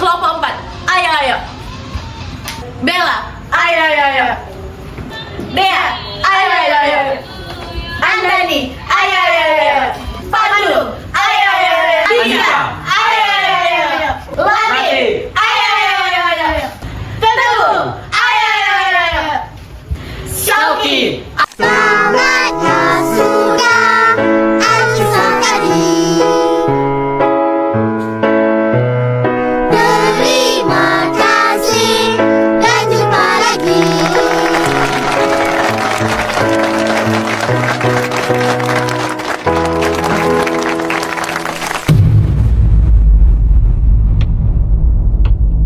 Kelompok 4, ayo ayo. Bella, ayo ayo ayo. Dea, ayo ayo ayo. Andani, ayo ayo ayo. Pandu, ayo ayo ayo. Tika, ayo ayo ayo. Lati, ayo ayo ayo. Teguh, ayo ayo ayo. Syauki. Semangatnya sudah acuh tadi. Terima kasih dan jumpa lagi.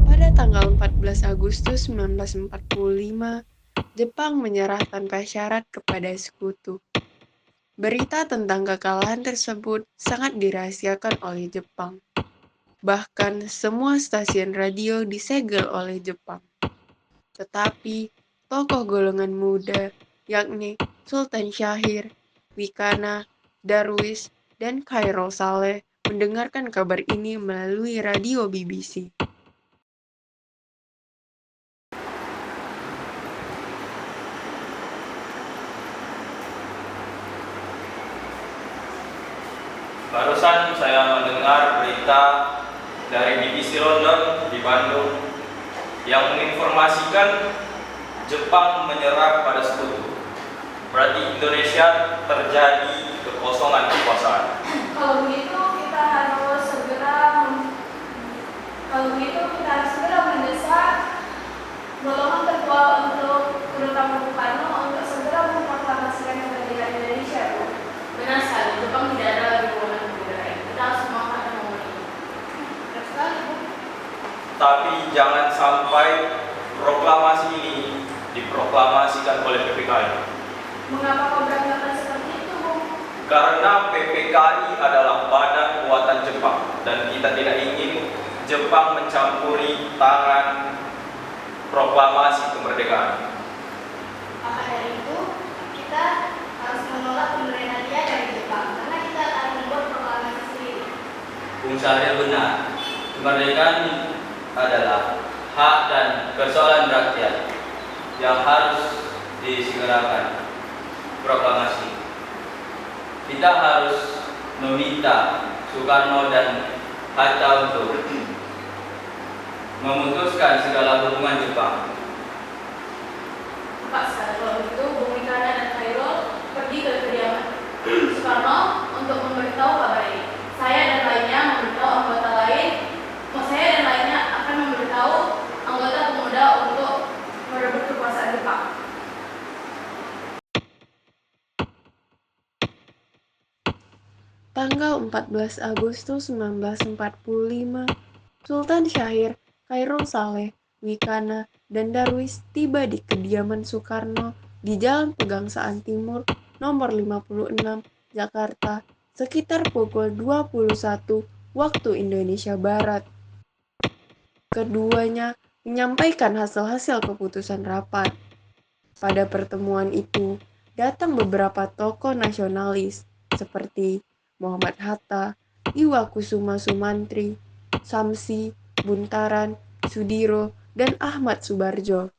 Pada tanggal 14 Agustus 1945, Jepang menyerah tanpa syarat kepada sekutu. Berita tentang kekalahan tersebut sangat dirahasiakan oleh Jepang. Bahkan semua stasiun radio disegel oleh Jepang. Tetapi tokoh golongan muda, yakni Sultan Syahir, Wikana, Darwis, dan Khairul Saleh mendengarkan kabar ini melalui radio BBC. Barusan saya mendengar berita dari BBC London di Bandung yang menginformasikan Jepang menyerah pada sekutu. Berarti Indonesia terjadi kekosongan kekuasaan. Kalau begitu kita harus segera mendesak golongan tertua untuk terutama Bung Karno untuk segera memproklamasikan kemerdekaan Indonesia, Bu. Benar sekali, Jepang tidak ada lagi hubungan kebudayaan. Kita harus semangat dan memulai. Benar sekali, Bu. Tapi jangan sampai proklamasi ini diproklamasikan oleh PPKI. Mengapa kau beranggapan seperti itu, Bu? Karena PPKI adalah badan buatan Jepang dan kita tidak ingin Jepang mencampuri tangan proklamasi kemerdekaan. Maka dari itu, kita harus menolak pemberian hadiah dari Jepang karena kita akan membuat proklamasi sendiri. Bung Syahrir benar, kemerdekaan adalah hak dan persoalan rakyat yang harus disegerakan proklamasi. Kita harus meminta Soekarno dan Hatta untuk memutuskan segala hubungan Jepang. Tepat sekali. Kalau begitu, Bung Wikana dan Khairul pergi ke kediaman Soekarno untuk memberitahu kabar ini. Saya dan lainnya akan memberitahu anggota pemuda untuk merebut kekuasaan Jepang. Tanggal 14 Agustus 1945, Sultan Syahir, Khairul Saleh, Wikana, dan Darwis tiba di kediaman Soekarno di Jalan Pegangsaan Timur nomor 56, Jakarta, sekitar pukul 21 waktu Indonesia Barat. Keduanya menyampaikan hasil-hasil keputusan rapat. Pada pertemuan itu, datang beberapa tokoh nasionalis seperti Muhammad Hatta, Iwakusuma Sumantri, Samsi, Buntaran, Sudiro, dan Ahmad Subarjo.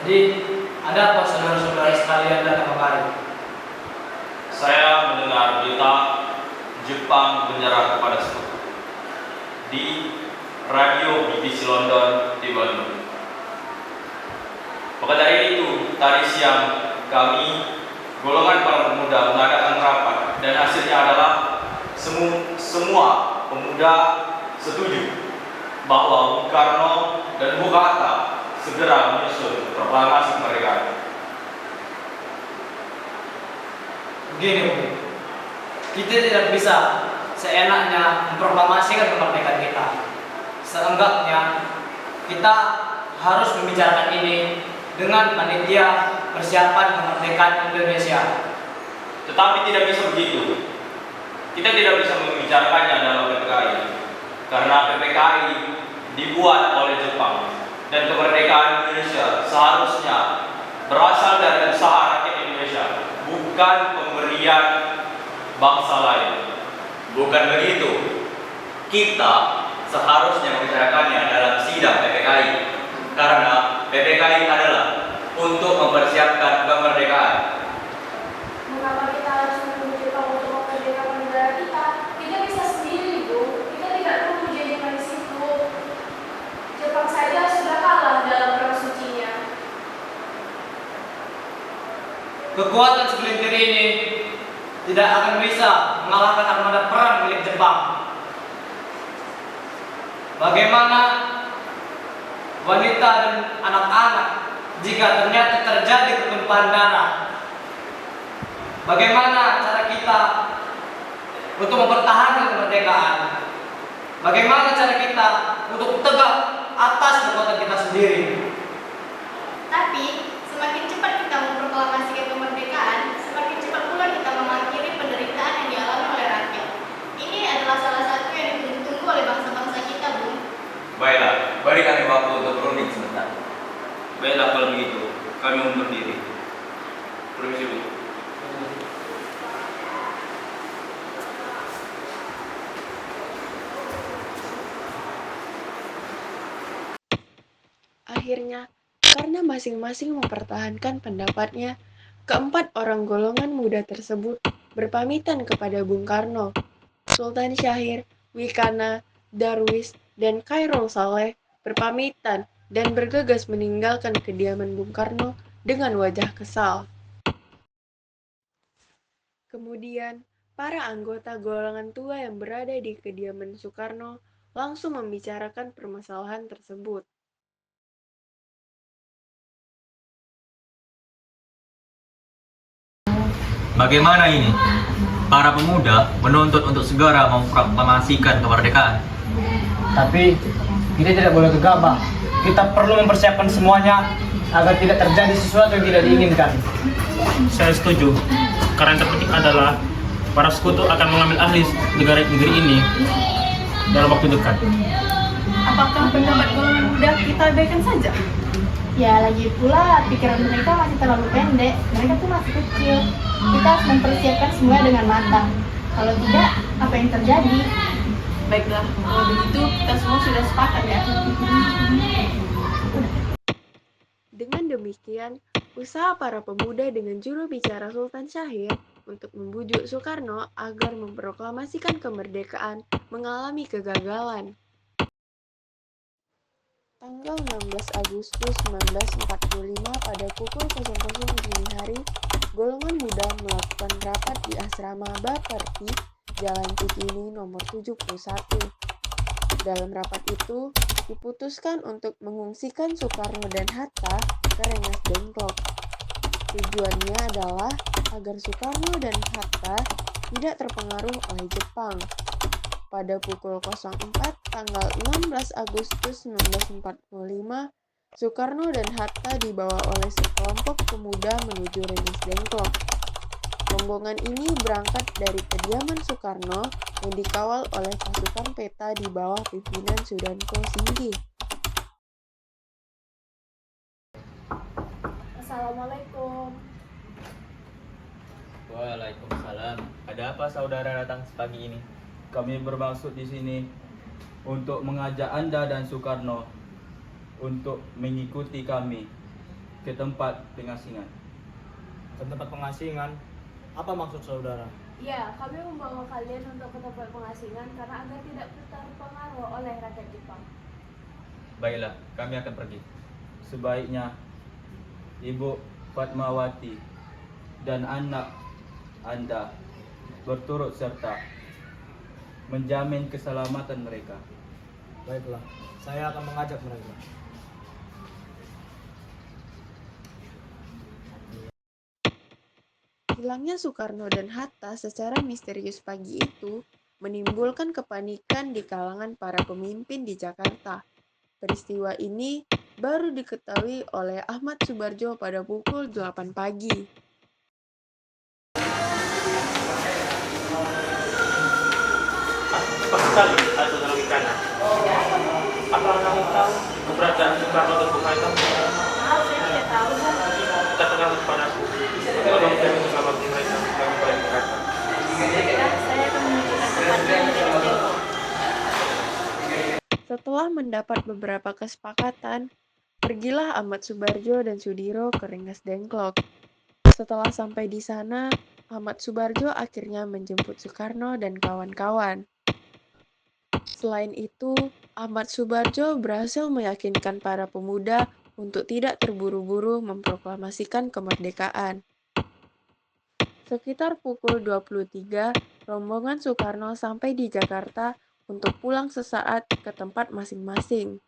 Jadi, ada apa saudara-saudara sekalian datang kemari? Saya mendengar berita Jepang menyerah kepada sekutu di radio BBC London di Bandung. Maka dari itu, tadi siang kami golongan para pemuda mengadakan rapat dan hasilnya adalah semua pemuda setuju bahwa Bung Karno dan Bung Hatta segera menyusun proklamasi kemerdekaan. Begini, kita tidak bisa seenaknya memproklamasikan kemerdekaan kita. Seenggaknya kita harus membicarakan ini dengan panitia persiapan kemerdekaan Indonesia. Tetapi tidak bisa begitu. Kita tidak bisa membicarakannya dalam PPKI karena PPKI dibuat oleh Jepang dan kemerdekaan Indonesia seharusnya berasal dari usaha rakyat Indonesia, bukan pemberian bangsa lain. Bukan begitu. Kita seharusnya membicarakannya dalam sidang PPKI karena PPKI adalah untuk mempersiapkan kemerdekaan. Mengapa kita harus menunggu Jepang untuk memerdekakan negara kita? Kita bisa sendiri, Bu. Kita tidak perlu dijadikan di situ. Jepang saja sudah kalah dalam perang sucinya. Kekuatan segelintir ini tidak akan bisa mengalahkan armada perang milik Jepang. Bagaimana wanita dan anak-anak jika ternyata terjadi pertumpahan darah? Bagaimana cara kita untuk mempertahankan kemerdekaan? Bagaimana cara kita untuk tegak atas kekuatan kita sendiri? Tapi semakin cepat kita memproklamasikan kemerdekaan, semakin cepat pula kita mengakhiri penderitaan yang dialami oleh rakyat. Ini adalah salah satu yang ditunggu oleh bangsa-bangsa kita, Bung. Baiklah, beri kami waktu untuk berunding sebentar. Baiklah kalau begitu, kami undur diri. Permisi, Bu. Akhirnya, karena masing-masing mempertahankan pendapatnya, keempat orang golongan muda tersebut berpamitan kepada Bung Karno. Sultan Syahrir, Wikana, Darwis, dan Khairul Saleh berpamitan dan bergegas meninggalkan kediaman Bung Karno dengan wajah kesal. Kemudian, para anggota golongan tua yang berada di kediaman Soekarno langsung membicarakan permasalahan tersebut. Bagaimana ini? Para pemuda menuntut untuk segera memproklamasikan kemerdekaan. Tapi kita tidak boleh gegabah. Kita perlu mempersiapkan semuanya agar tidak terjadi sesuatu yang tidak diinginkan. Saya setuju, karena yang terpenting adalah para sekutu akan mengambil alih negeri ini dalam waktu dekat. Apakah pendapat golongan muda kita abaikan saja? Ya, lagi pula pikiran mereka masih terlalu pendek. Mereka tuh masih kecil. Kita harus mempersiapkan semuanya dengan matang. Kalau tidak, apa yang terjadi? Baiklah, kalau begitu kita semua sudah sepakat ya. Dengan demikian, usaha para pemuda dengan juru bicara Sultan Syahrir untuk membujuk Soekarno agar memproklamasikan kemerdekaan mengalami kegagalan. Tanggal 16 Agustus 1945 pada pukul 00 dini hari, golongan muda melakukan rapat di asrama Baperti, Jalan Cikini nomor 71. Dalam rapat itu, diputuskan untuk mengungsikan Soekarno dan Hatta ke Rengas Dengklok. Tujuannya adalah agar Soekarno dan Hatta tidak terpengaruh oleh Jepang. Pada pukul 04 tanggal 16 Agustus 1945, Soekarno dan Hatta dibawa oleh sekelompok pemuda menuju Rengas Dengklok. Rombongan ini berangkat dari kediaman Soekarno yang dikawal oleh pasukan peta di bawah pimpinan Sudanko Singgi. Assalamualaikum. Waalaikumsalam. Ada apa saudara datang pagi ini? Kami bermaksud di sini untuk mengajak Anda dan Soekarno untuk mengikuti kami ke tempat pengasingan. Ke tempat pengasingan? Apa maksud saudara? Ya, kami membawa kalian untuk ke tempat pengasingan karena agar tidak terpengaruh oleh rakyat Jepang. Baiklah, kami akan pergi. Sebaiknya Ibu Fatmawati dan anak Anda berturut serta menjamin keselamatan mereka. Baiklah, saya akan mengajak mereka. Hilangnya Soekarno dan Hatta secara misterius pagi itu menimbulkan kepanikan di kalangan para pemimpin di Jakarta. Peristiwa ini baru diketahui oleh Ahmad Subarjo pada pukul 8 pagi. Cepat sekali atau logikanya. Apakah kamu tahu keberadaan Soekarno dan Bung Hatta? Maaf, saya tidak tahu. Katakan kepadaku, tolong kami mengamati mereka kami paling berkata. Saya akan menunjukkan tempatnya di Jengkol. Setelah mendapat beberapa kesepakatan, pergilah Ahmad Subarjo dan Sudiro ke Rengas Dengklok. Setelah sampai di sana, Ahmad Subarjo akhirnya menjemput Soekarno dan kawan-kawan. Selain itu, Ahmad Subarjo berhasil meyakinkan para pemuda untuk tidak terburu-buru memproklamasikan kemerdekaan. Sekitar pukul 23, rombongan Soekarno sampai di Jakarta untuk pulang sesaat ke tempat masing-masing.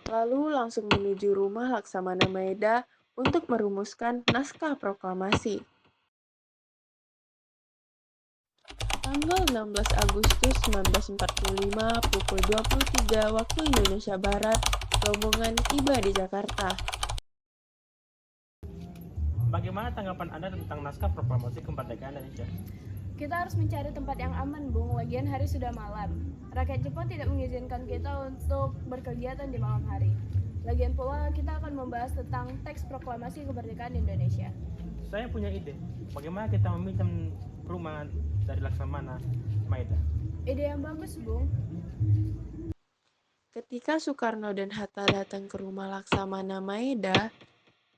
Lalu langsung menuju rumah Laksamana Maeda untuk merumuskan naskah proklamasi. Tanggal 16 Agustus 1945 pukul 23 waktu Indonesia Barat, rombongan tiba di Jakarta. Bagaimana tanggapan Anda tentang naskah proklamasi kemerdekaan Indonesia? Kita harus mencari tempat yang aman, Bung. Lagian hari sudah malam. Rakyat Jepang tidak mengizinkan kita untuk berkegiatan di malam hari. Lagian pula kita akan membahas tentang teks proklamasi kemerdekaan Indonesia. Saya punya ide. Bagaimana kita meminjam rumah dari Laksamana Maeda? Ide yang bagus, Bung. Ketika Soekarno dan Hatta datang ke rumah Laksamana Maeda,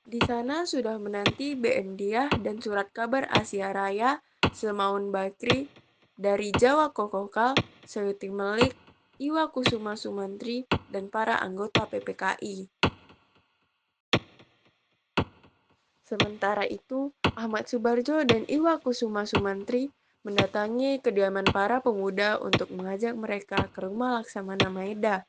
di sana sudah menanti BM Diah dan surat kabar Asia Raya, Semaun Bakri, dari Jawa Kokokal, Seuti Melik, Iwa Kusuma Sumantri, dan para anggota PPKI. Sementara itu, Ahmad Subarjo dan Iwa Kusuma Sumantri mendatangi kediaman para pemuda untuk mengajak mereka ke rumah Laksamana Maeda.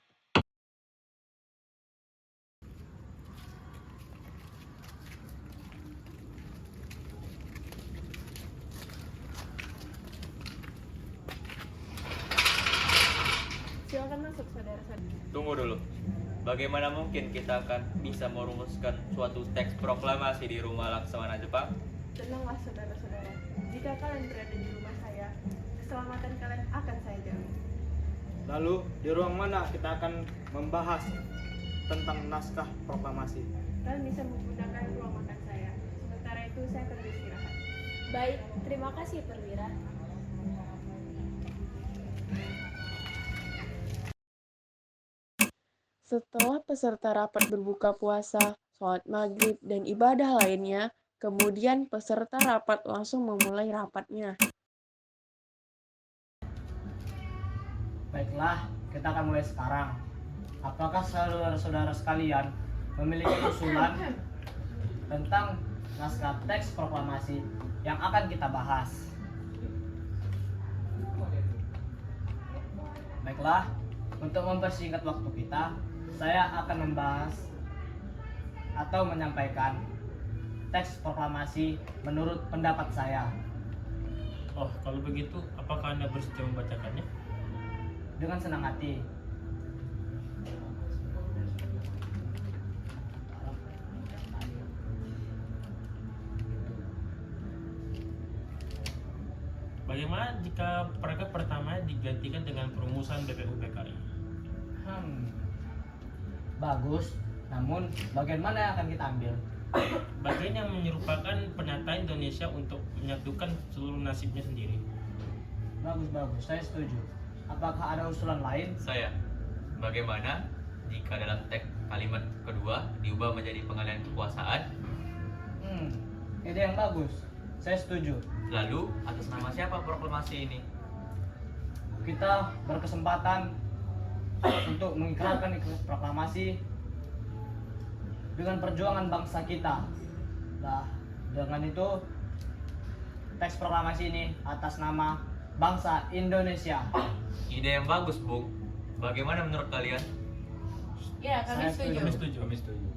Silakan masuk, saudara-saudara. Tunggu dulu. Bagaimana mungkin kita akan bisa merumuskan suatu teks proklamasi di rumah Laksamana Jepang? Tenanglah, saudara-saudara. Jika kalian berada di rumah saya, keselamatan kalian akan saya jamin. Lalu di ruang mana kita akan membahas tentang naskah proklamasi? Kalian bisa menggunakan ruang makan saya. Sementara itu saya akan beristirahat. Baik, terima kasih, Perwira. Setelah peserta rapat berbuka puasa, sholat maghrib, dan ibadah lainnya, kemudian peserta rapat langsung memulai rapatnya. Baiklah, kita akan mulai sekarang. Apakah saudara-saudara sekalian memiliki usulan tentang naskah teks proklamasi yang akan kita bahas? Baiklah, untuk mempersingkat waktu kita, saya akan membahas atau menyampaikan teks proklamasi menurut pendapat saya. Oh, kalau begitu, apakah Anda bersedia membacakannya? Dengan senang hati. Bagaimana jika paragraf pertama digantikan dengan perumusan BPUPKI? Bagus, namun bagian mana yang akan kita ambil? Bagian yang menyerupakan pernyataan Indonesia untuk menyatukan seluruh nasibnya sendiri. Bagus, saya setuju. Apakah ada usulan lain? Saya. Bagaimana jika dalam teks kalimat kedua diubah menjadi pengalihan kekuasaan? Ide yang bagus. Saya setuju. Lalu atas nama siapa proklamasi ini? Kita berkesempatan untuk mengikrarkan proklamasi dengan perjuangan bangsa kita. Nah, dengan itu teks proklamasi ini atas nama bangsa Indonesia. Ide yang bagus, Bung. Bagaimana menurut kalian? Ya, kami Saya setuju. Kami setuju.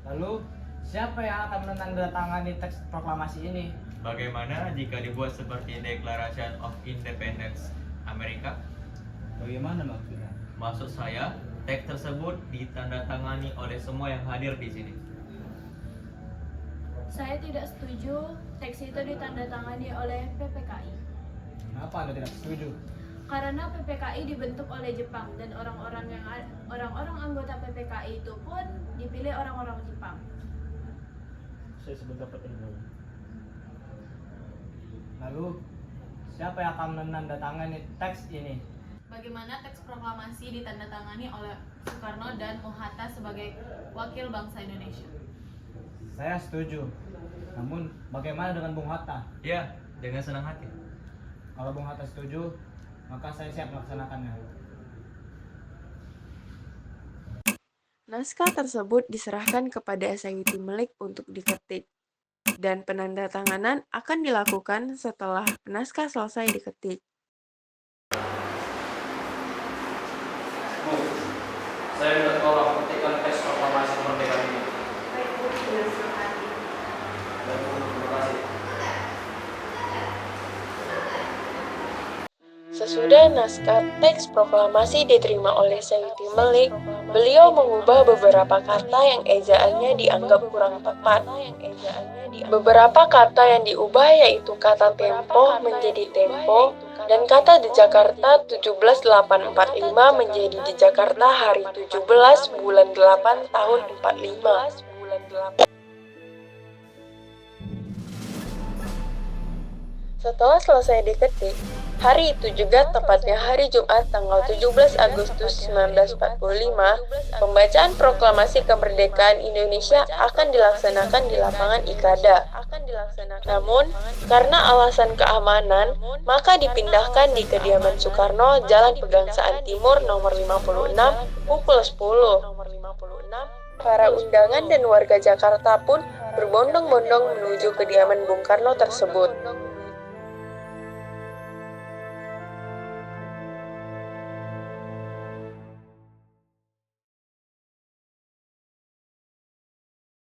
Lalu, siapa yang akan menandatangani teks proklamasi ini? Bagaimana jika dibuat seperti Declaration of Independence Amerika? Bagaimana maksudnya? Maksud saya, teks tersebut ditandatangani oleh semua yang hadir di sini. Saya tidak setuju teks itu ditandatangani oleh PPKI. Kenapa Anda tidak setuju? Karena PPKI dibentuk oleh Jepang dan orang-orang anggota PPKI itu pun dipilih orang-orang Jepang. Saya sebagai petinju. Lalu, siapa yang akan menandatangani teks ini? Bagaimana teks proklamasi ditandatangani oleh Soekarno dan Muhatta sebagai wakil bangsa Indonesia? Saya setuju. Namun, bagaimana dengan Bung Hatta? Ya, dengan senang hati. Kalau Bung Hatta setuju, maka saya siap melaksanakannya. Naskah tersebut diserahkan kepada Sayuti Melik untuk diketik, dan penandatanganan akan dilakukan setelah naskah selesai diketik. Bu, saya minta tolong ketikkan teks proklamasi kemerdekaan ini. Baik, Bu, dengan senang hati. Baik, Bu, terima kasih. Sesudah naskah teks proklamasi diterima oleh Sayuti Melik, beliau mengubah beberapa kata yang ejaannya dianggap kurang tepat. Beberapa kata yang diubah yaitu kata tempo menjadi tempo, dan kata di Jakarta 17845 menjadi di Jakarta hari 17 bulan 8 tahun 45. Setelah selesai diketik, hari itu juga tepatnya hari Jumat tanggal 17 Agustus 1945, pembacaan proklamasi kemerdekaan Indonesia akan dilaksanakan di lapangan Ikada. Namun, karena alasan keamanan, maka dipindahkan di kediaman Soekarno, Jalan Pegangsaan Timur nomor 56, pukul 10. Para undangan dan warga Jakarta pun berbondong-bondong menuju kediaman Bung Karno tersebut.